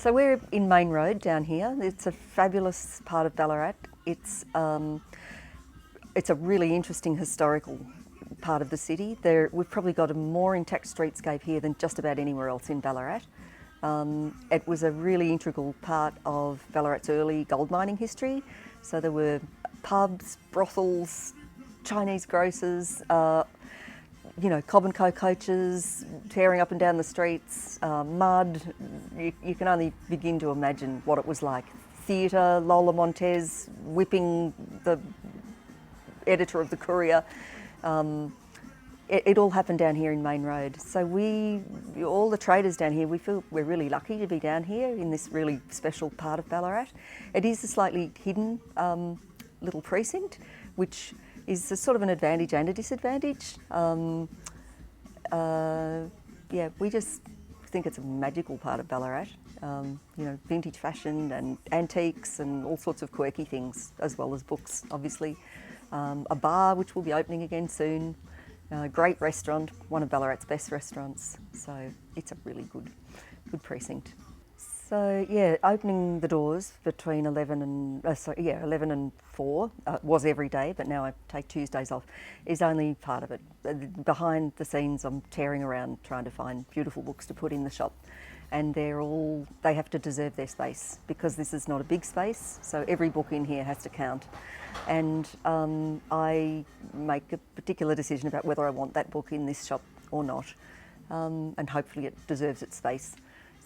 So we're in Main Road down here. It's a fabulous part of Ballarat. It's a really interesting historical part of the city. We've probably got a more intact streetscape here than just about anywhere else in Ballarat. It was a really integral part of Ballarat's early gold mining history. So there were pubs, brothels, Chinese grocers, Cobb and Co coaches tearing up and down the streets, mud. You can only begin to imagine what it was like. Theatre, Lola Montez whipping the editor of the Courier. It all happened down here in Main Road. So all the traders down here, we feel we're really lucky to be down here in this really special part of Ballarat. It is a slightly hidden little precinct, which is a sort of an advantage and a disadvantage. We just think it's a magical part of Ballarat. Vintage fashion and antiques and all sorts of quirky things, as well as books, obviously. A bar, which will be opening again soon. A great restaurant, one of Ballarat's best restaurants. So it's a really good precinct. So yeah, opening the doors between 11 and 4 was every day, but now I take Tuesdays off, is only part of it. Behind the scenes, I'm tearing around trying to find beautiful books to put in the shop, and they have to deserve their space because this is not a big space. So every book in here has to count, and I make a particular decision about whether I want that book in this shop or not, and hopefully it deserves its space.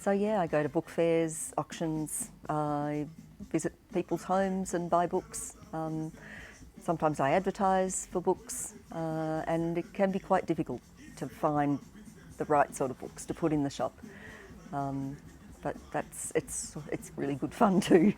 So yeah, I go to book fairs, auctions, I visit people's homes and buy books. Sometimes I advertise for books, and it can be quite difficult to find the right sort of books to put in the shop. But it's really good fun too.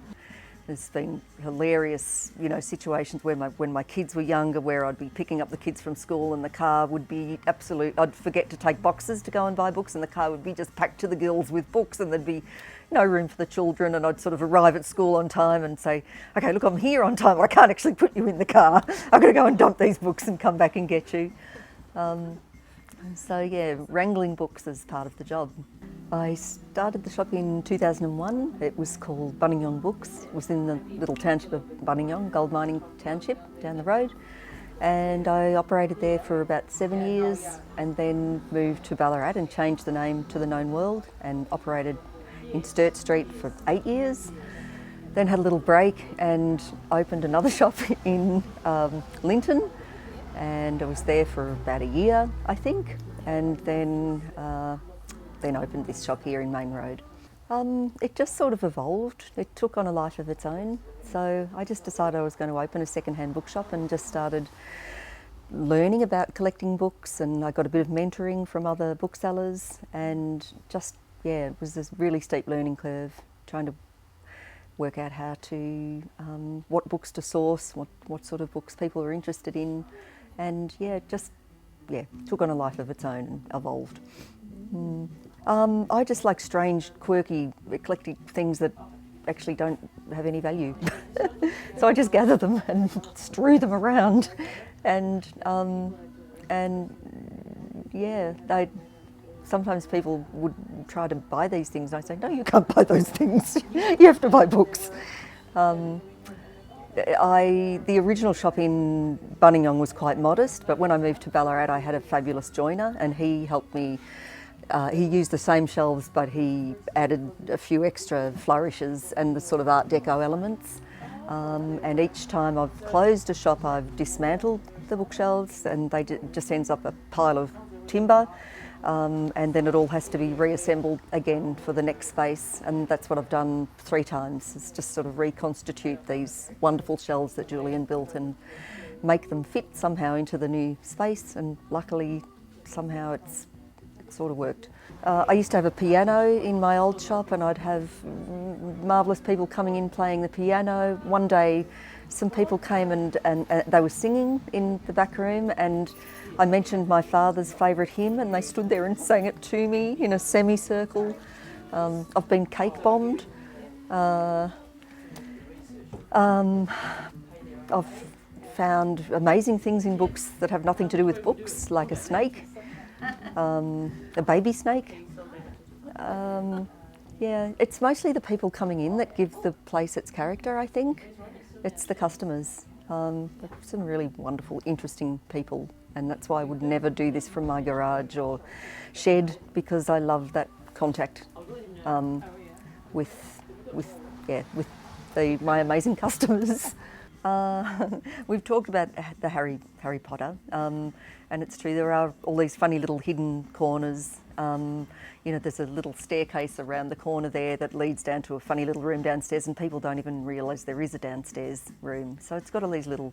There's been hilarious, situations where when my kids were younger, where I'd be picking up the kids from school and the car would be I'd forget to take boxes to go and buy books, and the car would be just packed to the gills with books, and there'd be no room for the children, and I'd sort of arrive at school on time and say, okay, look, I'm here on time, I can't actually put you in the car. I've got to go and dump these books and come back and get you. So yeah, wrangling books is part of the job. I started the shop in 2001. It was called Buninyong Books. It was in the little township of Buninyong, gold mining township down the road. And I operated there for about 7 years, and then moved to Ballarat and changed the name to The Known World, and operated in Sturt Street for 8 years. Then had a little break and opened another shop in Linton, and I was there for about a year, I think, and then opened this shop here in Main Road. It just sort of evolved. It took on a life of its own. So I just decided I was going to open a second-hand bookshop and just started learning about collecting books, and I got a bit of mentoring from other booksellers, and it was this really steep learning curve, trying to work out how to, what books to source, what sort of books people are interested in, and took on a life of its own and evolved. I just like strange, quirky, eclectic things that actually don't have any value. So I just gather them and strew them around, sometimes people would try to buy these things, and I say, no, you can't buy those things. You have to buy books. The original shop in Buninyong was quite modest, but when I moved to Ballarat, I had a fabulous joiner, and he helped me. He used the same shelves, but he added a few extra flourishes and the sort of Art Deco elements. And each time I've closed a shop, I've dismantled the bookshelves, and they just ends up a pile of timber. And then it all has to be reassembled again for the next space, and that's what I've done 3 times, is just sort of reconstitute these wonderful shelves that Julian built and make them fit somehow into the new space, and luckily somehow it's sort of worked. I used to have a piano in my old shop, and I'd have marvellous people coming in playing the piano. One day some people came and they were singing in the back room, and I mentioned my father's favourite hymn, and they stood there and sang it to me in a semicircle. I've been cake bombed. I've found amazing things in books that have nothing to do with books, like a snake, a baby snake. Yeah, it's mostly the people coming in that give the place its character, I think. It's the customers. Some really wonderful, interesting people, and that's why I would never do this from my garage or shed, because I love that contact with my amazing customers. We've talked about the Harry Potter, and it's true, there are all these funny little hidden corners. You know, there's a little staircase around the corner there that leads down to a funny little room downstairs, and people don't even realise there is a downstairs room. So it's got all these little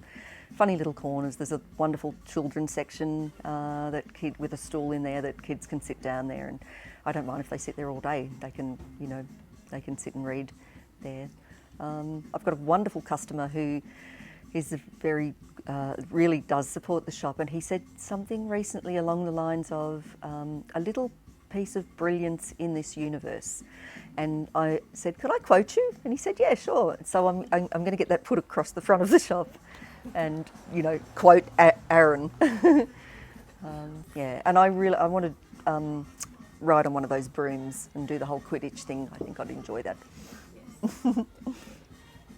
funny little corners. There's a wonderful children's section with a stool in there that kids can sit down there, and I don't mind if they sit there all day. They can, you know, they can sit and read there. I've got a wonderful customer who is really does support the shop, and he said something recently along the lines of a little piece of brilliance in this universe. And I said, could I quote you? And he said, yeah, sure. So I'm going to get that put across the front of the shop and, you know, quote Aaron. Yeah, and I want to ride on one of those brooms and do the whole Quidditch thing. I think I'd enjoy that.